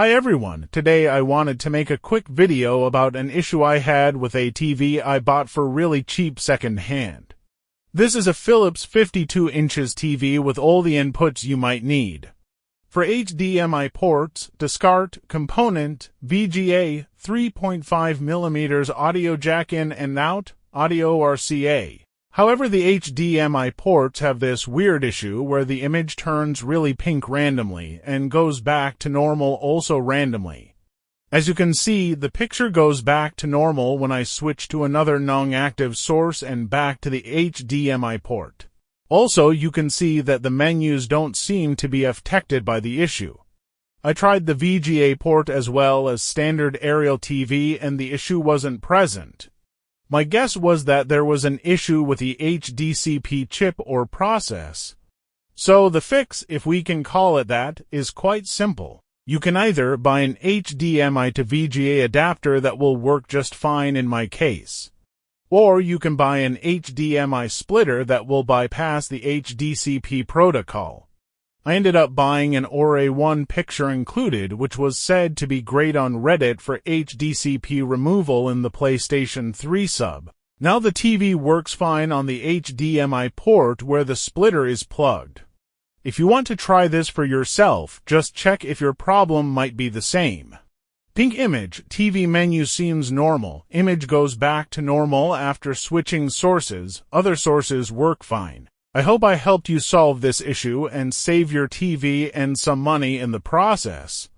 Hi everyone, today I wanted to make a quick video about an issue I had with a TV I bought for really cheap second-hand. This is a Phillips 52 inches TV with all the inputs you might need. For HDMI ports, discard, component, VGA, 3.5mm audio jack in and out, audio RCA. However, the HDMI ports have this weird issue where the image turns really pink randomly and goes back to normal also randomly. As you can see, the picture goes back to normal when I switch to another non-active source and back to the HDMI port. Also, you can see that the menus don't seem to be affected by the issue. I tried the VGA port as well as standard aerial TV and the issue wasn't present. My guess was that there was an issue with the HDCP chip or process. So the fix, if we can call it that, is quite simple. You can either buy an HDMI to VGA adapter that will work just fine in my case, or you can buy an HDMI splitter that will bypass the HDCP protocol. I ended up buying an Ora-1 picture included, which was said to be great on Reddit for HDCP removal in the PlayStation 3 sub. Now the TV works fine on the HDMI port where the splitter is plugged. If you want to try this for yourself, just check if your problem might be the same. Pink image, TV menu seems normal, image goes back to normal after switching sources, other sources work fine. I hope I helped you solve this issue and save your TV and some money in the process.